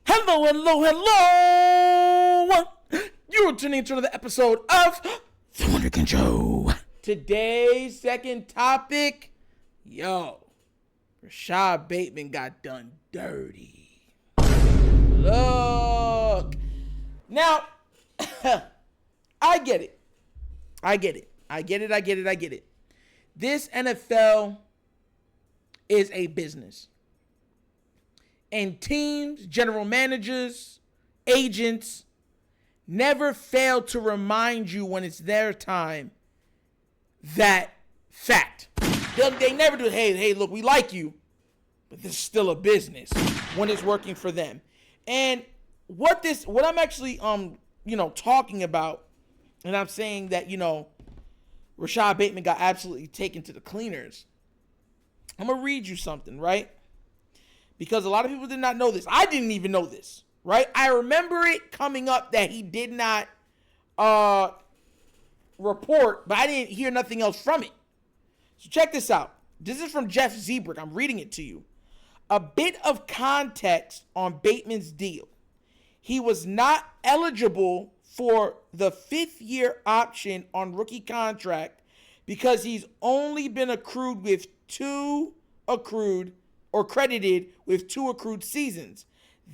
Hello, hello, hello! You're tuning into another episode of TheWunderkindShow. Today's second topic, Rashod Bateman got done dirty. Look. Now, I get it. This NFL is a business. And teams, general managers, agents never fail to remind you when it's their time that fact. They never do, hey, look, we like you, but this is still a business when it's working for them. And what I'm actually talking about, and I'm saying that, Rashod Bateman got absolutely taken to the cleaners. I'm going to read you something, right? Because a lot of people did not know this. I didn't even know this, right? I remember it coming up that he did not report, but I didn't hear nothing else from it. So check this out. This is from Jeff Zebrick. I'm reading it to you. A bit of context on Bateman's deal. He was not eligible for the 5th-year option on rookie contract because he's only been credited with 2 accrued seasons.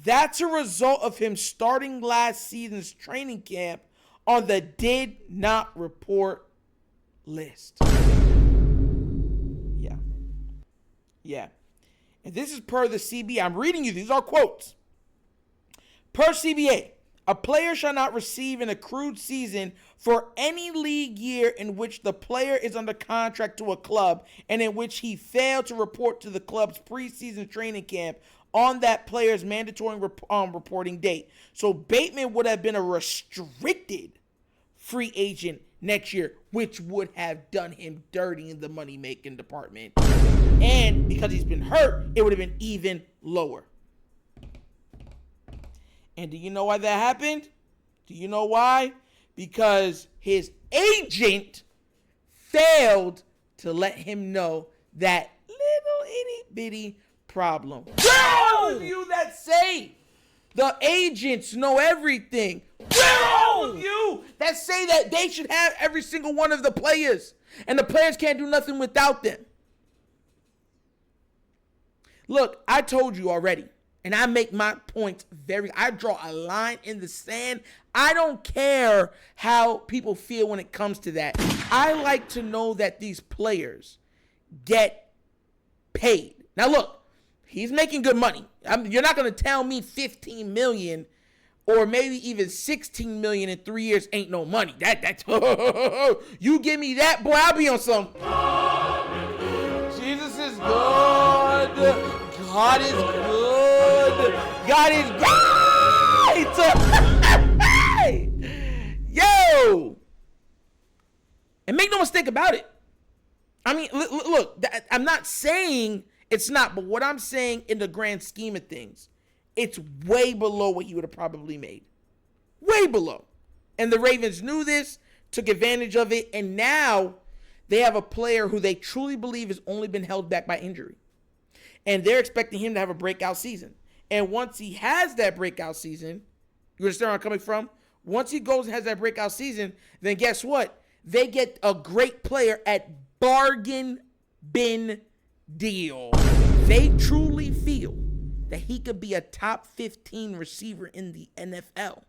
That's a result of him starting last season's training camp on the did not report list. Yeah. And this is per the CBA. I'm reading you. These are quotes. Per CBA, a player shall not receive an accrued season for any league year in which the player is under contract to a club and in which he failed to report to the club's preseason training camp on that player's mandatory reporting date. So Bateman would have been a restricted free agent next year, which would have done him dirty in the money-making department. And because he's been hurt, it would have been even lower. And do you know why that happened? Do you know why? Because his agent failed to let him know that little itty-bitty problem. Where are of you that say the agents know everything? Where are all of you that say that they should have every single one of the players and the players can't do nothing without them? Look, I told you already. And I make my points I draw a line in the sand. I don't care how people feel when it comes to that. I like to know that these players get paid. Now look, he's making good money. You're not going to tell me $15 million or maybe even $16 million in 3 years ain't no money. That's you give me that, boy, I'll be on some. Jesus is good. God is good. God is great. Yo. And make no mistake about it. I mean, look, I'm not saying it's not, but what I'm saying in the grand scheme of things, it's way below what he would have probably made. Way below. And the Ravens knew this, took advantage of it, and now they have a player who they truly believe has only been held back by injury. And they're expecting him to have a breakout season. And once he has that breakout season, you understand where I'm coming from? Once he goes and has that breakout season, then guess what? They get a great player at bargain bin deal. They truly feel that he could be a top 15 receiver in the NFL.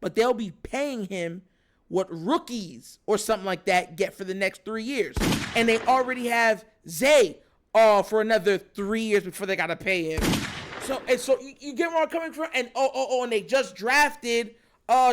But they'll be paying him what rookies or something like that get for the next 3 years. And they already have Zay for another 3 years before they got to pay him. So you get where I'm coming from? And and they just drafted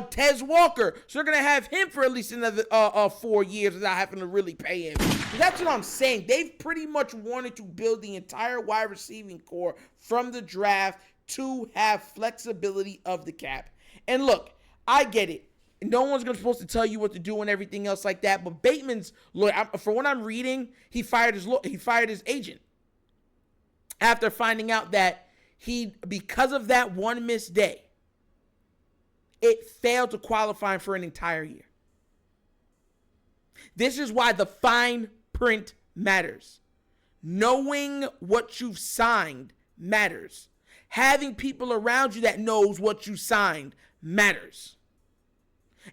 Tez Walker. So they're going to have him for at least another 4 years without having to really pay him. So that's what I'm saying. They've pretty much wanted to build the entire wide receiving core from the draft to have flexibility of the cap. And look, I get it. No one's supposed to tell you what to do and everything else like that. But Bateman's, look, for what I'm reading, he fired his agent after finding out that because of that one missed day, it failed to qualify for an entire year. This is why the fine print matters. Knowing what you've signed matters. Having people around you that knows what you signed matters.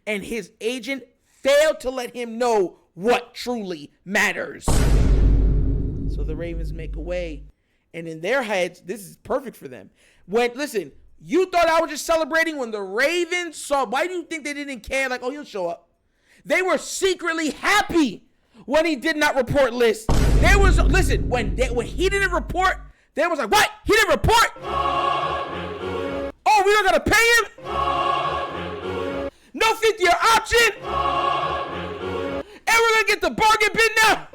And his agent failed to let him know what truly matters. So the Ravens make a way. And in their heads, this is perfect for them. Listen, you thought I was just celebrating when the Ravens saw. Why do you think they didn't care? Like, oh, he'll show up. They were secretly happy when he did not report list. Listen, when he didn't report, they was like, what? He didn't report? Oh, we don't gotta pay him? No 5th-year option? And we're gonna get the bargain bin now?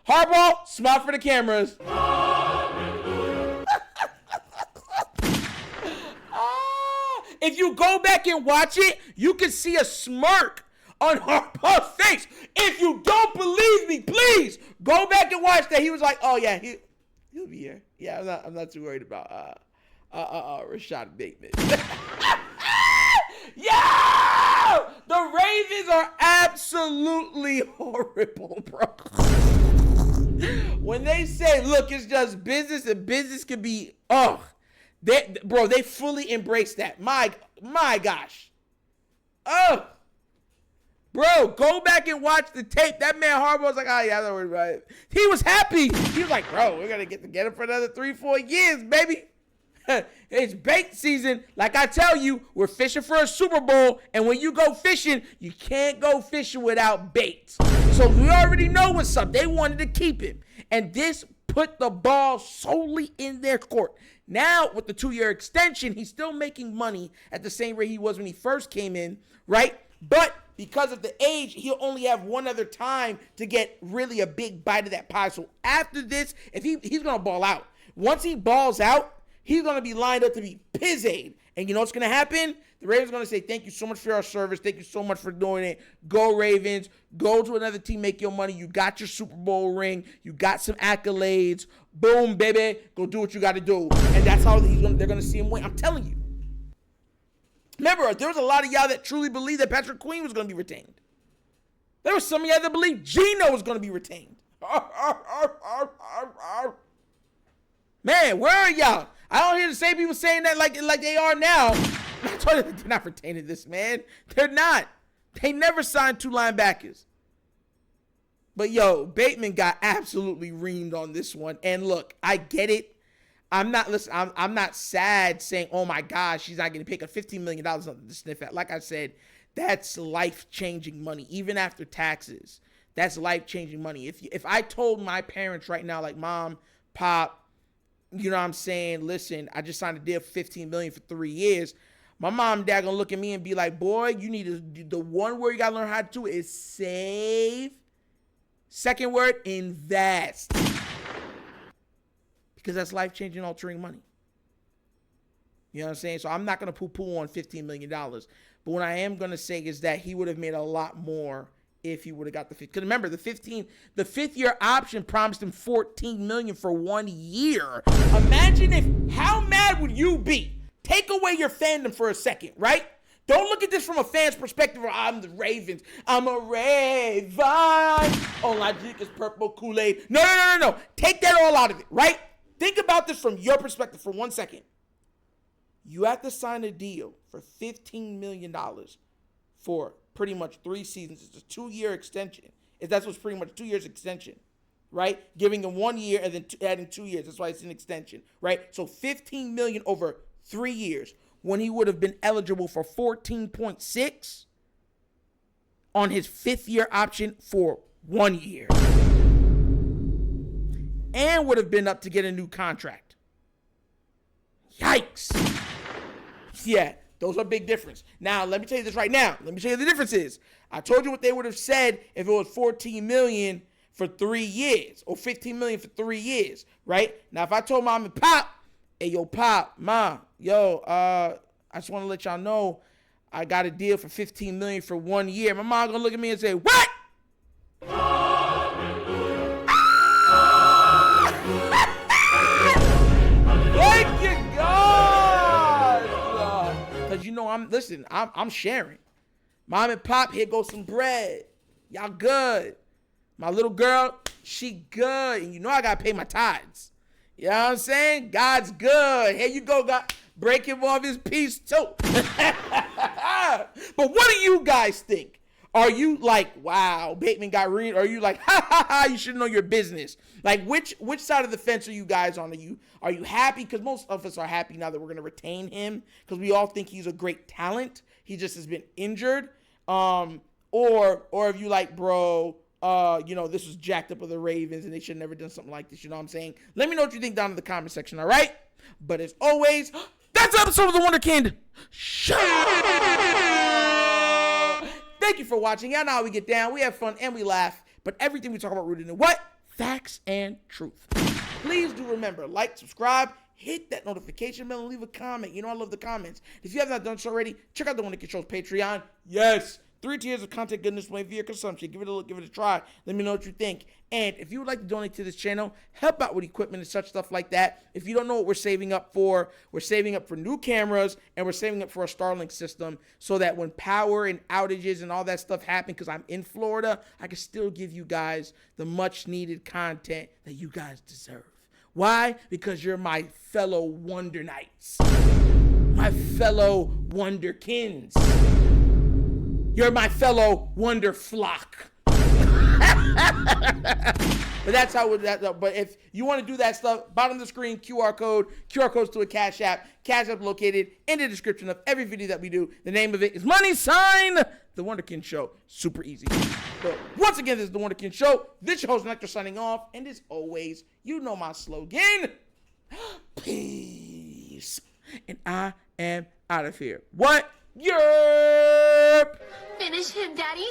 Harbaugh, smile for the cameras. If you go back and watch it, you can see a smirk on Harbaugh's face. If you don't believe me, please go back and watch that. He was like, "Oh yeah, he'll be here. Yeah, I'm not too worried about Rashod Bateman." Yeah, the Ravens are absolutely horrible, bro. When they say, "Look, it's just business," and business can be they fully embrace that. My gosh. Oh. Bro, go back and watch the tape. That man Harbaugh was like, oh, yeah, I'm not worried about it. He was happy. He was like, bro, we're going to get together for another 3-4 years, baby. It's bait season. Like I tell you, we're fishing for a Super Bowl, and when you go fishing, you can't go fishing without bait. So we already know what's up. They wanted to keep him. And this put the ball solely in their court. Now, with the 2-year extension, he's still making money at the same rate he was when he first came in, right? But because of the age, he'll only have one other time to get really a big bite of that pie. So after this, if he's going to ball out. Once he balls out, he's going to be lined up to be pizzade. And you know what's going to happen? The Ravens are going to say, thank you so much for our service. Thank you so much for doing it. Go Ravens. Go to another team, make your money. You got your Super Bowl ring. You got some accolades. Boom, baby. Go do what you got to do. And that's how they're going to see him win. I'm telling you. Remember, there was a lot of y'all that truly believed that Patrick Queen was going to be retained. There was some of y'all that believed Geno was going to be retained. Man, where are y'all? I don't hear the same people saying that like they are now. I told you they're not retaining this, man. They're not. They never signed 2 linebackers. But, yo, Bateman got absolutely reamed on this one. And, look, I get it. I'm not sad saying, oh, my gosh, she's not going to pick up $15 million to sniff at. Like I said, that's life-changing money, even after taxes. That's life-changing money. If I told my parents right now, like, Mom, Pop, you know what I'm saying, listen, I just signed a deal for $15 million for 3 years, my mom and dad going to look at me and be like, boy, you need to, the one word you got to learn how to do is save. Second word, invest. Because that's life-changing, altering money. You know what I'm saying? So I'm not going to poo-poo on $15 million. But what I am going to say is that he would have made a lot more if he would have got the 15. Because remember, the 5th-year option promised him $14 million for 1 year. Imagine how mad would you be? Take away your fandom for a second, right? Don't look at this from a fan's perspective where I'm the Ravens. I'm a Raven. All I drink is purple Kool-Aid. No. Take that all out of it, right? Think about this from your perspective for 1 second. You have to sign a deal for $15 million for pretty much 3 seasons. It's a 2-year extension. If that's what's pretty much 2 years extension, right? Giving him 1 year and then adding 2 years. That's why it's an extension, right? So $15 million over 3 years when he would have been eligible for 14.6 on his 5th-year option for 1 year. And would have been up to get a new contract. Yikes. Yeah, those are big difference. Now, let me tell you this right now. Let me tell you the difference is. I told you what they would have said if it was $14 million for 3 years or $15 million for 3 years, right? Now, if I told Mom and Pop, hey, yo, Pop, Mom, yo, I just want to let y'all know I got a deal for $15 million for 1 year. My mom going to look at me and say, what? Thank you, God. Because, you know, I'm sharing. Mom and Pop, here goes some bread. Y'all good. My little girl, she good. And you know I got to pay my tithes. You know what I'm saying? God's good. Here you go, God. Break him off his piece too. But what do you guys think? Are you like, wow, Bateman got read? Or are you like, ha ha ha, you should know your business? Like, which side of the fence are you guys on? Are you happy? Because most of us are happy now that we're going to retain him because we all think he's a great talent. He just has been injured. Or if you like, bro, this was jacked up with the Ravens and they should have never done something like this. You know what I'm saying? Let me know what you think down in the comment section, all right? But as always, that's the episode of The Wunderkind Show. Thank you for watching. Y'all know how we get down. We have fun and we laugh. But everything we talk about rooted in what? Facts and truth. Please do remember, like, subscribe, hit that notification bell, and leave a comment. You know I love the comments. If you have not done so already, check out The Wunderkind Show's Patreon. Yes, 3 tiers of content goodness way via consumption. Give it a look, give it a try. Let me know what you think. And if you would like to donate to this channel, help out with equipment and such stuff like that. If you don't know what we're saving up for, we're saving up for new cameras and we're saving up for a Starlink system so that when power and outages and all that stuff happen, because I'm in Florida, I can still give you guys the much needed content that you guys deserve. Why? Because you're my fellow Wonder Knights, my fellow Wunderkinds. You're my fellow Wonder Flock. But that's how that. But if you want to do that stuff, bottom of the screen, QR codes to a Cash App. Cash App located in the description of every video that we do. The name of it is money sign The Wunderkind Show. Super easy. But once again, this is The Wunderkind Show. This is your host, Nectar, signing off. And as always, you know my slogan. Peace. And I am out of here. What? Yerp! Finish him, Daddy.